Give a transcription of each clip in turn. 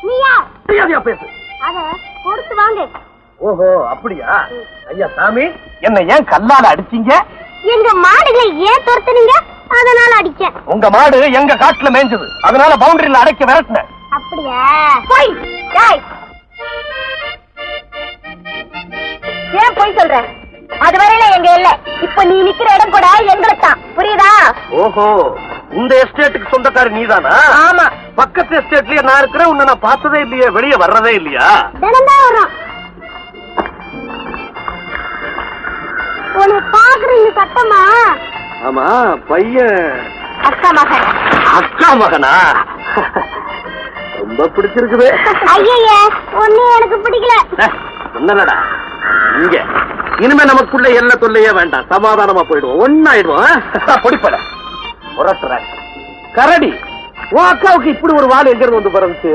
நீயா மரியாதையா பேசு. அத கொடுத்து வாங்க. ஓஹோ அப்படியா? ஐயா சாமி, என்ன ஏன் கல்லால அடிச்சீங்க? எங்க மாடுகளை ஏன் துரத்துனீங்க? அதனால அடிச்சேன். உங்க மாடு எங்க காட்டுல மேய்ஞ்சது, அதனால பவுண்டரியில அடைக்க விரட்டினேன். அப்படியா? போய் டேய், ஏன் போய் சொல்ற? அது வரையில எங்க இல்ல. இப்ப நீ நிக்கிற இடம் கூட எங்களுக்கு தான், புரியுதா? ஓஹோ, இந்த எஸ்டேட்டுக்கு சொந்தக்காரி நீதானா? ஆமா. பக்கத்து எஸ்டேட்லயே நான் இருக்கிறேன். உன்னை நான் பார்த்ததே இல்லையே, வெளியே வர்றதே இல்லையா? தினம்தான் வரும். உன்னை பாக்குறீங்க சத்தமா? ஆமா, பையன் அக்கா மகன். அக்கா மகனா? ரொம்ப பிடிச்சிருக்குது. ஐயா, ஒண்ணு எனக்கு பிடிக்கல. என்னடா இங்க இனிமே நமக்குள்ள எல்லா தொல்லையே வேண்டாம், சமாதானமா போயிடுவோம், ஒன்னாயிடுவோம். பொடிப்பட புரட்டுற கரடி, உன் அக்காவுக்கு இப்படி ஒரு வாள் எங்க இருந்து வந்து பிறந்துச்சு?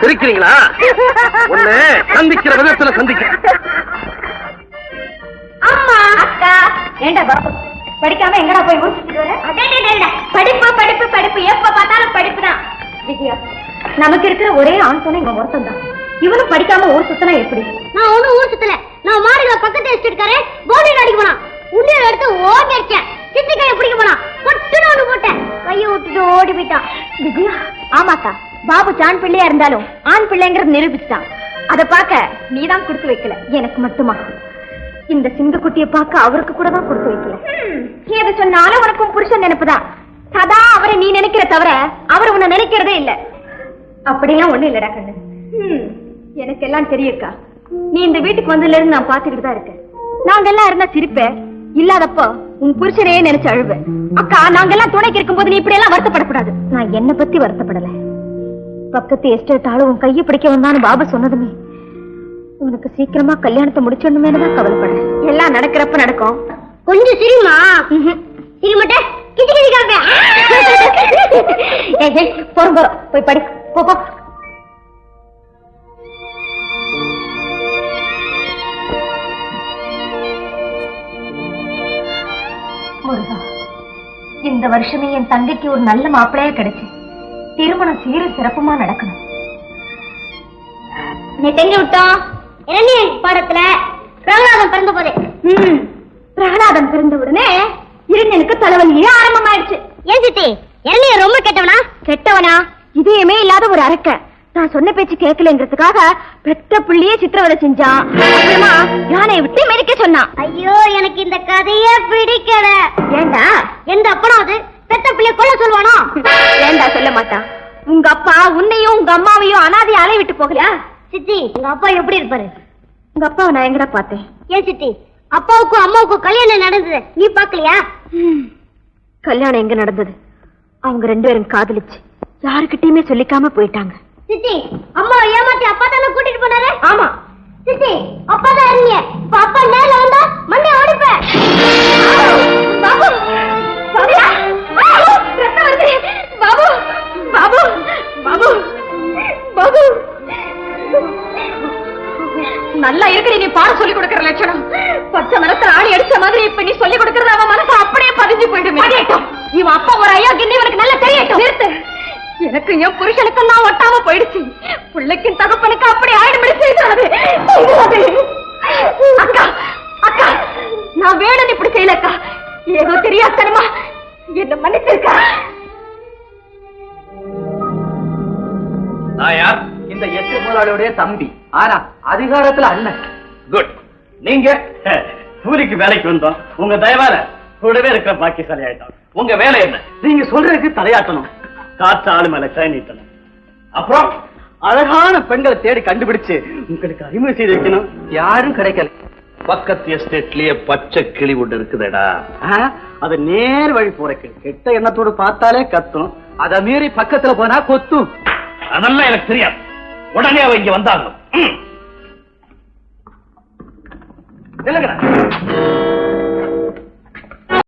சிரிக்கிறீங்களா? ஒண்ணு சந்திக்கிற விதத்துல சந்திக்கிறேன். அம்மா அக்கா, ஏண்டா பாபு படிக்காம எங்கடா போய் முடிச்சுட்டு வர? படிப்பு படிப்பு படிப்பு, எப்ப பார்த்தாலும் படிப்பு தான். விஜயா, நமக்கு இருக்கிற ஒரே ஆண் துணை இவன் ஒருத்தன் தான். இவனும் படிக்காம ஊர் சுத்தினா எப்படி? நான் ஒண்ணும் ஊர் சுத்தல. நான் மாடுகளை பக்கத்து வச்சுருக்காரு போலிங் அடிக்க போனான். உண்டியல் எடுத்து ஓடி அடிச்சேன். சித்திக்கைய பிடிக்க போனான். பொட்டுன்னு ஒண்ணு போட்டேன். கையை விட்டுட்டு ஓடி போயிட்டான். விஜயா, ஆமாக்கா, பாபு ஆண் பிள்ளையா இருந்தாலும் ஆண் பிள்ளைங்கிறது நிரூபிச்சுட்டான். அதை பார்க்க நீதான் கொடுத்து வைக்கல, எனக்கு மட்டுமா? இந்த சிங்கக்குட்டியை பார்க்க அவருக்கு கூட தான் கொடுத்து வைக்கல. எது சொன்னாலும் உனக்கும் புருஷன் நினைப்புதான். சதா அவரை நீ நினைக்கிற தவிர அவர் உன்னை நினைக்கிறதே இல்ல. அப்படிலாம் ஒண்ணு இல்லடா கண்ணு. எனக்கு எல்லாம் தெரியுக்கா. நீ இந்த வீட்டுக்கு வந்ததுல இருந்து நான் பாத்துக்கிட்டு தான் இருக்கேன். நாங்கெல்லாம் இருந்தா சிரிப்பேன், இல்லாதப்போ உன் புருஷனையே நினைச்சு அழுவேன். அக்கா, நாங்கெல்லாம் துணைக்கு இருக்கும் போது நீ இப்படி எல்லாம் வருத்தப்படக்கூடாது. நான் என்ன பத்தி வருத்தப்படல. பக்கத்து எஸ்டேட் ஆளு உன் கையை பிடிக்க வந்தான்னு பாபு சொன்னதுமே உனக்கு சீக்கிரமா கல்யாணத்தை முடிச்சிடணுமே தான் கவலைப்படுறேன். எல்லாம் நடக்கிறப்ப நடக்கும். கொஞ்சம் சிரிமா. சிரிமட்ட கிச்சு கிச்சு காப்ப. போறோம் போறோம், போய் படி போ. இந்த வருஷமே என் தங்கைக்கு ஒரு நல்ல மாப்பிள்ளையா கிடைச்சு திருமணம் சீர சிறப்புமா நடக்கணும். நீ தெங்க விட்டோம் பாடத்துல பிரகலாதம் பிறந்த போதே. பிரகலாதம் பிறந்த உடனே இரண்டனுக்கு தலைவலியே ஆரம்பமாயிடுச்சு. ஏன் சித்தி, இரணிய ரொம்ப கெட்டவனா? கெட்டவனா? இதயமே இல்லாத ஒரு அரக்க. நான் சொன்ன பேச்சு கேட்கலங்கிறதுக்காக பெத்த புள்ளியே சித்திரவதை செஞ்சான். அப்புறமா யானை விட்டு மெரிக்க சொன்னான். ஐயோ, எனக்கு இந்த கதையே பிடிக்கல. ஏண்டா? எந்த அப்பனும் அது பெத்த புள்ளிய கொல்ல சொல்லுவானோ? ஏண்டா சொல்ல மாட்டான்? உங்க அப்பா உன்னையும் உங்க அம்மாவையும் அனாதை அலை விட்டு போகலையா? சித்தி, உங்க அப்பா எப்படி இருப்பாரு? உங்க அப்பாவை நான் எங்கடா பார்த்தேன்? ஏன் சித்தி, அப்பாவுக்கும் அம்மாவுக்கும் கல்யாணம் நடந்தது நீ பாக்கலையா? கல்யாணம் எங்க நடந்தது? அவங்க ரெண்டு பேரும் காதலிச்சு யாருக்கிட்டயுமே சொல்லிக்காம போயிட்டாங்க. சித்தி, அம்மாவை ஏமாத்தி அப்பா தானே கூட்டிட்டு போனாரு? ஆமா சித்தி, அப்பா தான் இருந்தீங்க. இப்ப அப்பா நேர்ல வந்தா மண்ணை ஓடிப்ப. பாபு, பாபு, பாபு, பாபு, பாபு, நல்லா இருக்கிற நீ பாட சொல்லி கொடுக்கற லட்சணம். பச்சை மரத்துல ஆணி அடிச்ச மாதிரி இப்ப நீ சொல்லி கொடுக்கறது அவன் மனசு அப்படியே பதிஞ்சு போயிடுமே. இவன் அப்பா ஒரு ஐயா கிண்ணி இவனுக்கு நல்லா தெரியட்டும். நிறுத்து. எனக்கு என் புருஷனுக்கும் நான் ஒட்டாம போயிடுச்சு. பிள்ளைக்கும் தகப்பனுக்கு அப்படி ஆயிடுபடி செய்தாது. அக்கா, அக்கா, நான் வேணும்னு இப்படி செய்யலக்கா. ஏதோ தெரியாதனமா என்ன மன்னிச்சிருக்கா. நான் யார்? இந்த எட்டு முதலாளியுடைய தம்பி. ஆனா அதிகாரத்துல அண்ணன். குட். நீங்க கூலிக்கு வேலைக்கு வந்தோம். உங்க தயவால கூடவே இருக்கிற பாக்கியசாலி ஆயிட்டோம். உங்க வேலை என்ன? நீங்க சொல்றதுக்கு தலையாட்டணும், காற்று ஆளு மேல கை நீட்டணும், அப்புறம் அழகான பெண்களை தேடி கண்டுபிடிச்சு உங்களுக்கு அறிமுகம் செய்து வைக்கணும். யாரும் கிடைக்கல. பக்கத்து எஸ்டேட்லயே பச்சை கிளி ஒன்று இருக்குதுடா. அது நேர் வழி போற கிளி. கெட்ட எண்ணத்தோடு பார்த்தாலே கத்தும். அதை மீறி பக்கத்துல போனா கொத்தும். அதெல்லாம் எனக்கு தெரியாது. உடனே அவ இங்க வந்தாங்க.